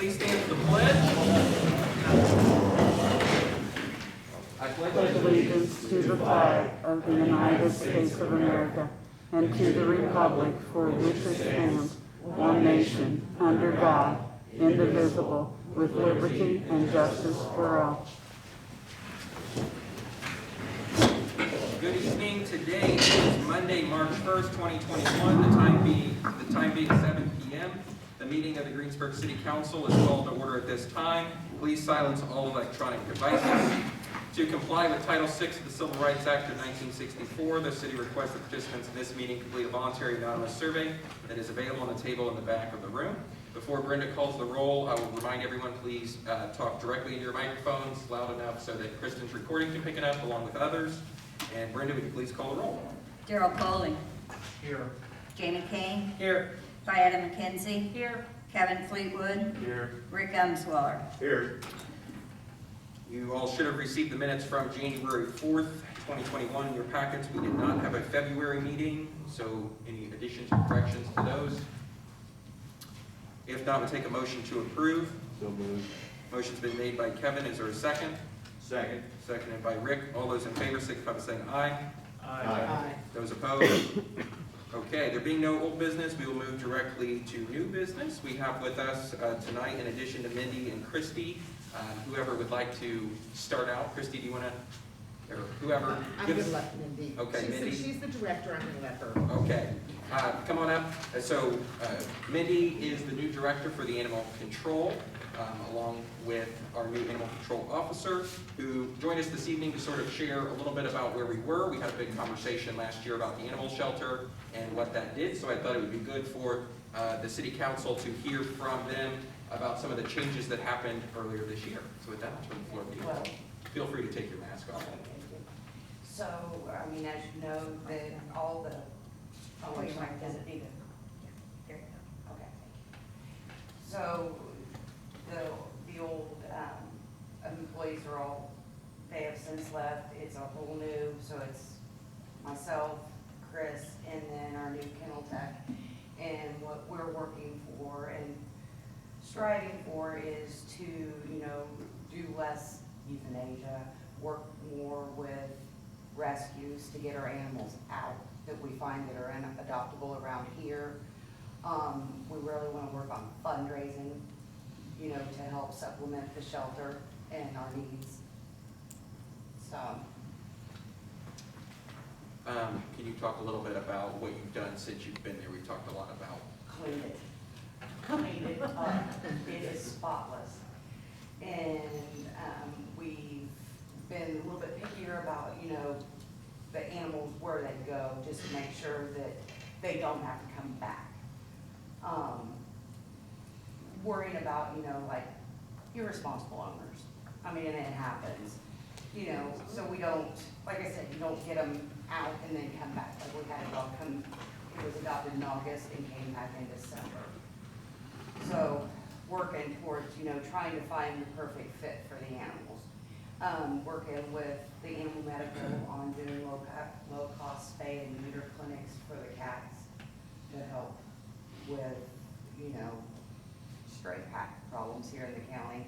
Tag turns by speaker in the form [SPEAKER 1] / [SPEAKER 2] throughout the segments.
[SPEAKER 1] please stand for the pledge. I
[SPEAKER 2] pledge allegiance to the flag of the United States of America and to the republic for which it stands, one nation, under God, indivisible, with liberty and justice for all.
[SPEAKER 1] Good evening. Today is Monday, March 1st, 2021. The time being 7 p.m. The meeting of the Greensburg City Council is called to order at this time. Please silence all electronic devices. To comply with Title VI of the Civil Rights Act of 1964, the city requests that participants in this meeting complete a voluntary anonymous survey that is available on the table in the back of the room. Before Brenda calls the roll, I will remind everyone, please talk directly into your microphones loud enough so that Kristen's recording can pick it up along with others. And Brenda, would you please call the roll?
[SPEAKER 3] Daryl Coley.
[SPEAKER 1] Here.
[SPEAKER 3] Jamie Cain.
[SPEAKER 1] Here.
[SPEAKER 3] Diana McKenzie. Here. Kevin Fleetwood.
[SPEAKER 1] Here.
[SPEAKER 3] Rick Umswaller.
[SPEAKER 1] Here. You all should have received the minutes from January 4th, 2021 in your packets. We did not have a February meeting, so any additions or corrections to those? If not, we'll take a motion to approve.
[SPEAKER 4] So moved.
[SPEAKER 1] Motion's been made by Kevin. Is there a second?
[SPEAKER 4] Second.
[SPEAKER 1] Seconded by Rick. All those in favor signify by saying aye.
[SPEAKER 4] Aye.
[SPEAKER 1] Those opposed? Okay, there being no old business, we will move directly to new business. We have with us tonight, in addition to Minde and Kristi, whoever would like to start out. Kristi, do you want to, or whoever?
[SPEAKER 5] I'm going to let Minde.
[SPEAKER 1] Okay, Minde.
[SPEAKER 5] She's the director, I'm going to let her.
[SPEAKER 1] Okay, come on up. So Minde is the new director for the Animal Control, along with our new Animal Control officer, who joined us this evening to sort of share a little bit about where we were. We had a big conversation last year about the animal shelter and what that did, so I thought it would be good for the City Council to hear from them about some of the changes that happened earlier this year. So with that, I'll turn the floor to you.
[SPEAKER 6] Well,
[SPEAKER 1] Feel free to take your mask off.
[SPEAKER 6] so, I mean, as you know, that all the, oh, wait, Mike, does it need it? Here you go. Okay, thank you. So, the old employees are all, they have since left. It's a whole new, so it's myself, Chris, and then our new kennel tech. And what we're working for and striving for is to, do less euthanasia, work more with rescues to get our animals out that we find that are adoptable around here. We really want to work on fundraising, to help supplement the shelter and our needs. So.
[SPEAKER 1] Can you talk a little bit about what you've done since you've been there? We've talked a lot about.
[SPEAKER 6] Clean it up. It is spotless. And we've been a little bit pickier about, the animals where they go, just to make sure that they don't have to come back. Worrying about, like irresponsible owners. I mean, and it happens, so we don't, like I said, you don't get them out and then come back. Like we had a dog come, it was adopted in August and came back in December. So working towards, trying to find the perfect fit for the animals. Working with the animal medical on doing low cost spay and neuter clinics for the cats to help with, stray pack problems here in the county.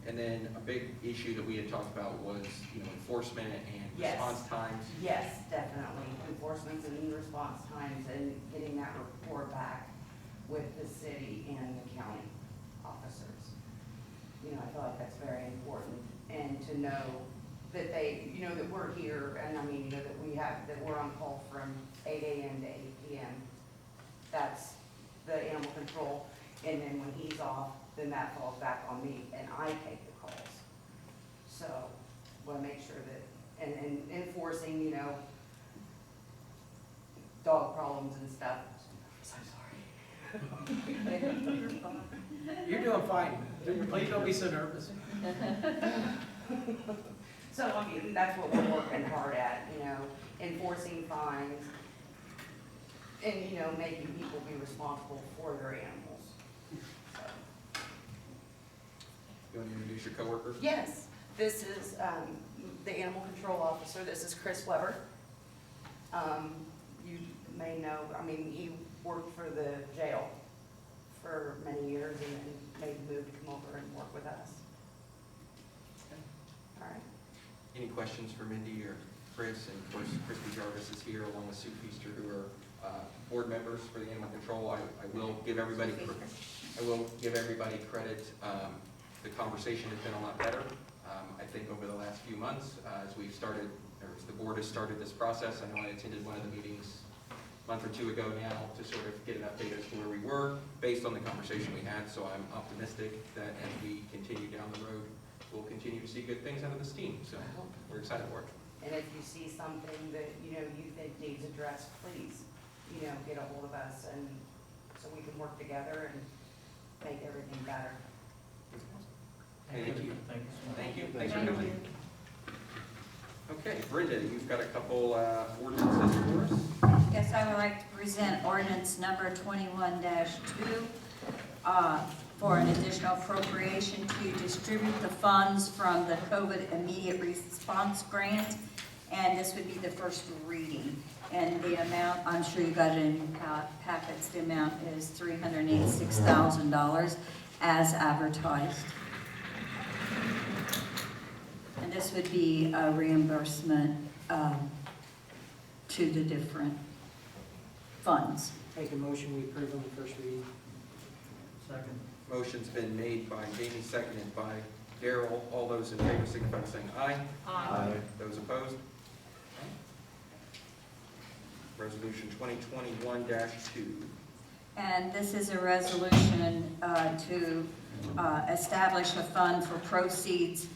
[SPEAKER 1] And then a big issue that we had talked about was, enforcement and
[SPEAKER 6] Yes.
[SPEAKER 1] response times.
[SPEAKER 6] Yes, definitely. Enforcement and response times and getting that report back with the city and the county officers. I feel like that's very important. And to know that they, that we're here and that we're on call from 8 a.m. to 8 p.m. That's the animal control. And then when he's off, then that falls back on me and I take the calls. So want to make sure that, and enforcing, dog problems and stuff. I'm so sorry.
[SPEAKER 7] You're doing fine. Please don't be so nervous.
[SPEAKER 6] So, that's what we're working hard at, enforcing fines and, making people be responsible for their animals. So.
[SPEAKER 1] You want to introduce your coworker?
[SPEAKER 6] Yes, this is the animal control officer. This is Chris Weber. You may know, he worked for the jail for many years and then made the move to come over and work with us. All right.
[SPEAKER 1] Any questions for Minde or Chris? And of course, Kristi Jarvis is here along with Sue Feaster, who are board members for the Animal Control. I will give everybody credit. The conversation has been a lot better. I think over the last few months, as we've started, or as the board has started this process. I know I attended one of the meetings a month or two ago now to sort of get an update as to where we were based on the conversation we had. So I'm optimistic that as we continue down the road, we'll continue to see good things out of this team. So we're excited for it.
[SPEAKER 6] And if you see something that, you think needs addressed, please, get a hold of us and so we can work together and make everything better.
[SPEAKER 1] Thank you.
[SPEAKER 7] Thank you.
[SPEAKER 1] Thanks for coming. Okay, Brenda, you've got a couple ordinances for us.
[SPEAKER 3] Yes, I would like to present ordinance number 21-2 for an additional appropriation to distribute the funds from the COVID Immediate Response Grant. And this would be the first reading. And the amount, I'm sure you got it in your packets, the amount is $386,000 as advertised. And this would be a reimbursement to the different funds.
[SPEAKER 7] Make a motion, we approve on the first reading. Second.
[SPEAKER 1] Motion's been made by Jamie, seconded by Daryl. All those in favor signify by saying aye.
[SPEAKER 4] Aye.
[SPEAKER 1] Those opposed? Resolution 2021-2.
[SPEAKER 3] And this is a resolution to establish a fund for proceeds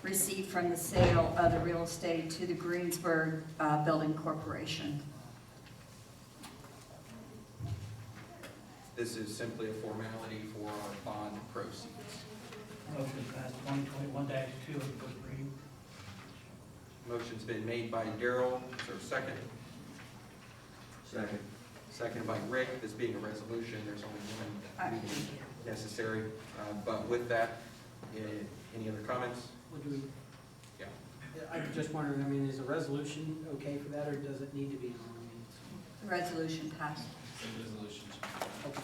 [SPEAKER 3] received from the sale of the real estate to the Greensburg Building Corporation.
[SPEAKER 1] This is simply a formality for our bond proceeds.
[SPEAKER 8] Motion passed 2021-2 on first reading.
[SPEAKER 1] Motion's been made by Daryl. Is there a second?
[SPEAKER 4] Second.
[SPEAKER 1] Second by Rick. This being a resolution, there's only one reading necessary. But with that, any other comments?
[SPEAKER 7] What do we?
[SPEAKER 1] Yeah.
[SPEAKER 7] I'm just wondering, is a resolution okay for that, or does it need to be an ordinance?
[SPEAKER 3] The resolution passed.
[SPEAKER 7] Okay.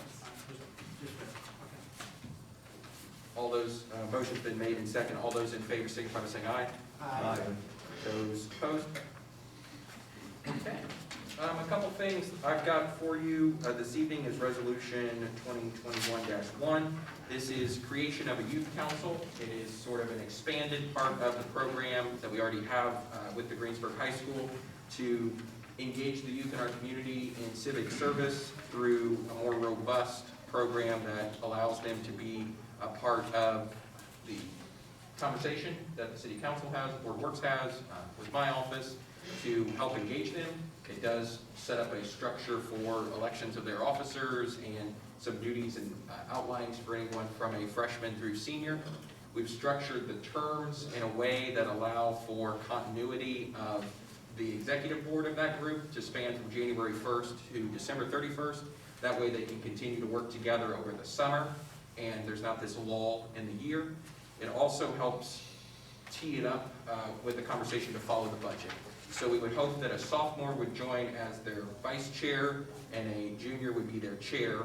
[SPEAKER 1] All those, motion's been made and second. All those in favor signify by saying aye.
[SPEAKER 7] Aye.
[SPEAKER 1] Those opposed? Okay. A couple things I've got for you this evening is Resolution 2021-1. This is creation of a youth council. It is sort of an expanded part of the program that we already have with the Greensburg High School to engage the youth in our community in civic service through a more robust program that allows them to be a part of the conversation that the City Council has, Board of Works has, with my office, to help engage them. It does set up a structure for elections of their officers and some duties and outlines for anyone from a freshman through senior. We've structured the terms in a way that allow for continuity of the executive board of that group to span from January 1st to December 31st. That way they can continue to work together over the summer and there's not this lull in the year. It also helps tee it up with the conversation to follow the budget. So we would hope that a sophomore would join as their vice chair and a junior would be their chair.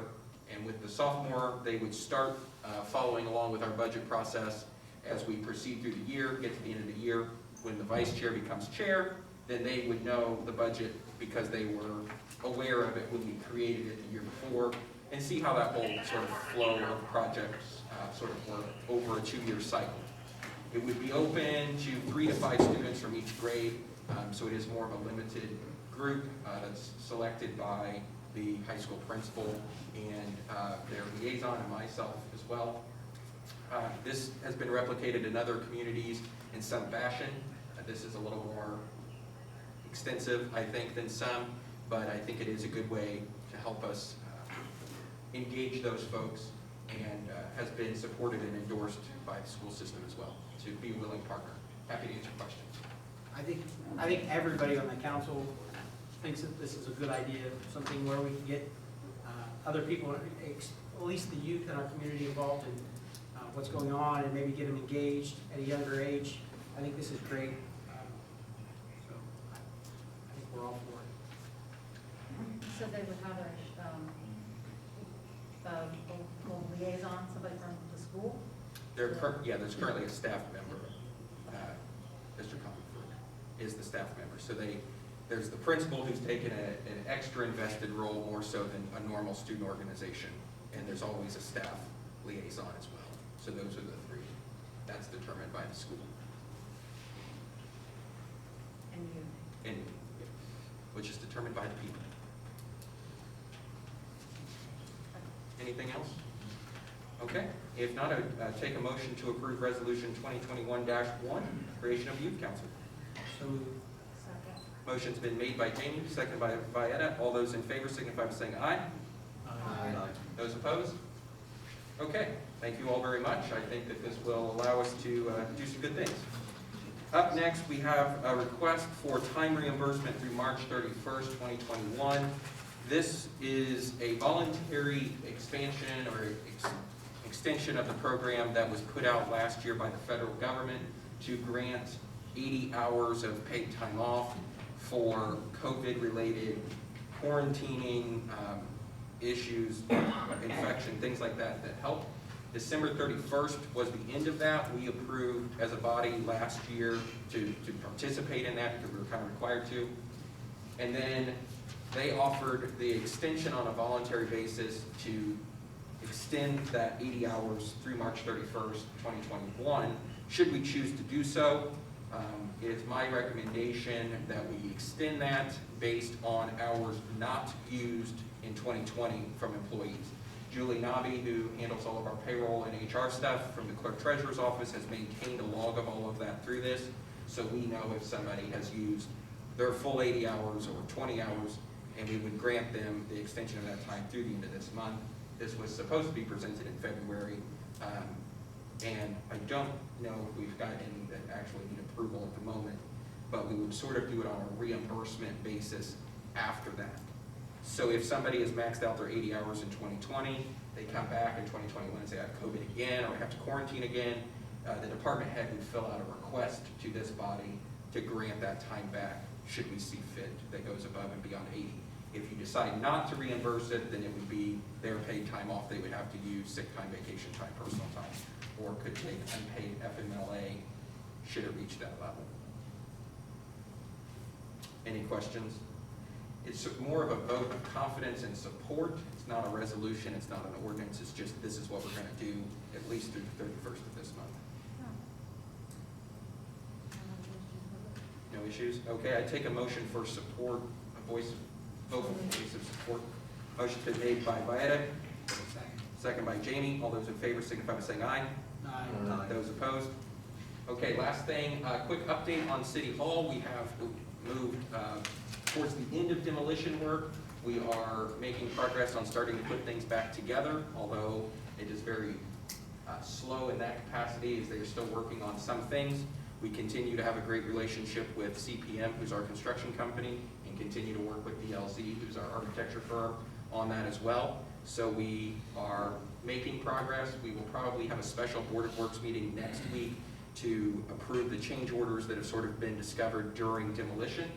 [SPEAKER 1] And with the sophomore, they would start following along with our budget process as we proceed through the year, get to the end of the year. When the vice chair becomes chair, then they would know the budget because they were aware of it when we created it the year before, and see how that whole sort of flow of projects sort of work over a 2-year cycle. It would be open to 3 to 5 students from each grade, so it is more of a limited group that's selected by the high school principal and their liaison and myself as well. This has been replicated in other communities in some fashion. This is a little more extensive, I think, than some, but I think it is a good way to help us engage those folks and has been supported and endorsed by the school system as well to be a willing partner. Happy to answer questions.
[SPEAKER 7] I think everybody on the council thinks that this is a good idea, something where we can get other people, at least the youth in our community, involved in what's going on and maybe get them engaged at a younger age. I think this is great. So I think we're all for it.
[SPEAKER 9] So they would have
[SPEAKER 5] liaison, somebody from the school?
[SPEAKER 1] There's currently a staff member. Mr. Comfort is the staff member. So there's the principal who's taken an extra invested role more so than a normal student organization. And there's always a staff liaison as well. So those are the three. That's determined by the school.
[SPEAKER 5] And you?
[SPEAKER 1] And which is determined by the people. Anything else? Okay, if not, I would take a motion to approve Resolution 2021-1, creation of youth council.
[SPEAKER 7] So,
[SPEAKER 5] Second.
[SPEAKER 1] Motion's been made by Jamie, seconded by Vieta. All those in favor signify by saying aye.
[SPEAKER 4] Aye.
[SPEAKER 1] Those opposed? Okay, thank you all very much. I think that this will allow us to do some good things. Up next, we have a request for time reimbursement through March 31st, 2021. This is a voluntary expansion or extension of the program that was put out last year by the federal government to grant 80 hours of paid time off for COVID-related quarantining, issues, infection, things like that help. December 31st was the end of that. We approved as a body last year to participate in that because we were kind of required to. And then they offered the extension on a voluntary basis to extend that 80 hours through March 31st, 2021, should we choose to do so. It's my recommendation that we extend that based on hours not used in 2020 from employees. Julie Nobby, who handles all of our payroll and HR stuff from the Clerk Treasurer's Office, has maintained a log of all of that through this, so we know if somebody has used their full 80 hours or 20 hours, and we would grant them the extension of that time through the end of this month. This was supposed to be presented in February, and I don't know if we've got any that actually need approval at the moment, but we would sort of do it on a reimbursement basis after that. So if somebody has maxed out their 80 hours in 2020, they come back in 2021 and say, I have COVID again, or I have to quarantine again, the department head would fill out a request to this body to grant that time back, should we see fit, that goes above and beyond 80. If you decide not to reimburse it, then it would be their paid time off. They would have to use sick time, vacation time, personal time, or could take unpaid FMLA should it reach that level. Any questions? It's more of a vote of confidence and support. It's not a resolution, it's not an ordinance, it's just this is what we're going to do at least through the 31st of this month. No issues? Okay, I take a motion for support, vocal voice of support. Motion's been made by Vieta, second by Jamie. All those in favor signify by saying aye.
[SPEAKER 7] aye.
[SPEAKER 1] Those opposed? Okay, last thing, quick update on City Hall. We have moved towards the end of demolition work. We are making progress on starting to put things back together, although it is very slow in that capacity as they are still working on some things. We continue to have a great relationship with CPM, who's our construction company, and continue to work with DLZ, who's our architecture firm, on that as well. So we are making progress. We will probably have a special Board of Works meeting next week to approve the change orders that have sort of been discovered during demolition.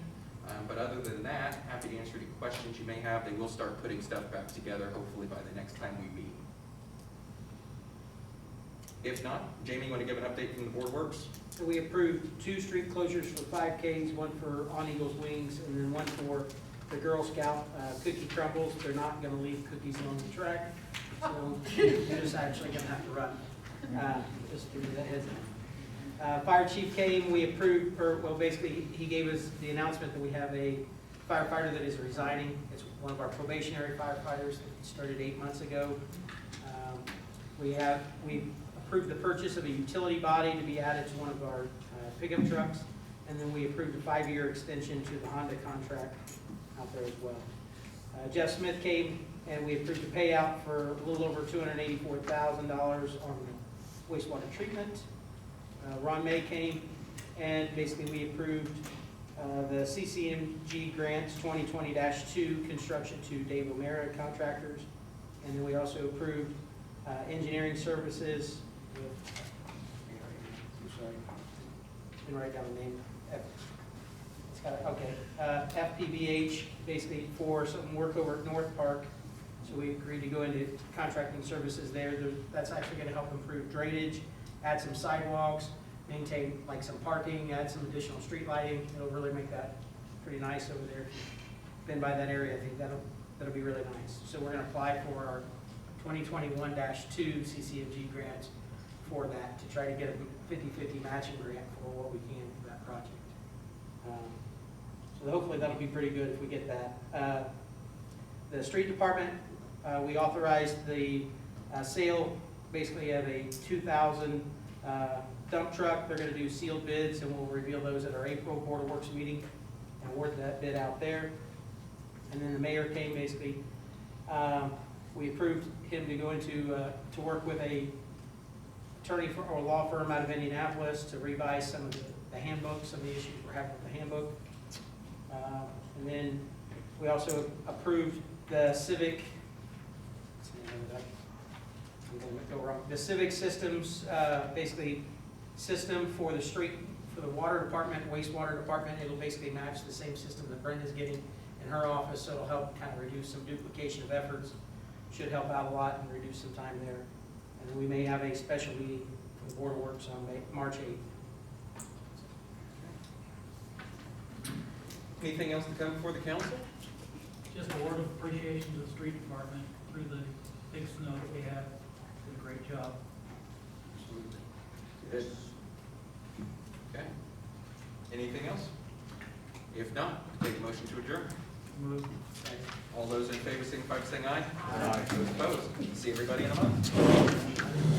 [SPEAKER 1] But other than that, happy to answer any questions you may have. They will start putting stuff back together, hopefully by the next time we meet. If not, Jamie, you want to give an update from the Board of Works?
[SPEAKER 7] So we approved 2 street closures for 5Ks, one for On Eagle's Wings, and then one for the Girl Scout cookie crumbles. They're not going to leave cookies along the track, so you're just actually going to have to run. Just give you that heads up. Fire chief came, we approved, basically he gave us the announcement that we have a firefighter that is resigning. It's one of our probationary firefighters that started 8 months ago. We approved the purchase of a utility body to be added to one of our pickup trucks, and then we approved a 5-year extension to the Honda contract out there as well. Jeff Smith came and we approved a payout for a little over $284,000 on the wastewater treatment. Ron May came and basically we approved the CCMG grants 2020-2 construction to Dave O'Mara contractors, and then we also approved engineering services with, didn't write down the name. FPBH basically for some work over at North Park. So we agreed to go into contracting services there. That's actually gonna help improve drainage, add some sidewalks, maintain like some parking, add some additional street lighting. It'll really make that pretty nice over there. If you've been by that area, I think that'll be really nice. So we're gonna apply for our 2021-2 CCFG grant for that, to try to get a 50/50 matching grant for what we can for that project. So hopefully that'll be pretty good if we get that. The street department, we authorized the sale basically of a 2000 dump truck. They're gonna do sealed bids, and we'll reveal those at our April Board of Works meeting and award that bid out there. And then the mayor came, basically, we approved him to go into, to work with a attorney or law firm out of Indianapolis to revise some of the handbooks, some of the issues we're having with the handbook. And then we also approved the civic, the civic systems, basically system for the street, for the water department, wastewater department. It'll basically match the same system that Brenda's getting in her office, so it'll help kind of reduce some duplication of efforts. Should help out a lot and reduce some time there. And then we may have a special meeting for the Board of Works on March 8th.
[SPEAKER 1] Anything else to come before the council?
[SPEAKER 8] Just a word of appreciation to the street department through the big snow that we had. Did a great job.
[SPEAKER 1] Good. Okay. Anything else? If not, take a motion to adjourn.
[SPEAKER 8] Move.
[SPEAKER 1] All those in favor signify by saying aye. Aye. Those opposed? See everybody in a month.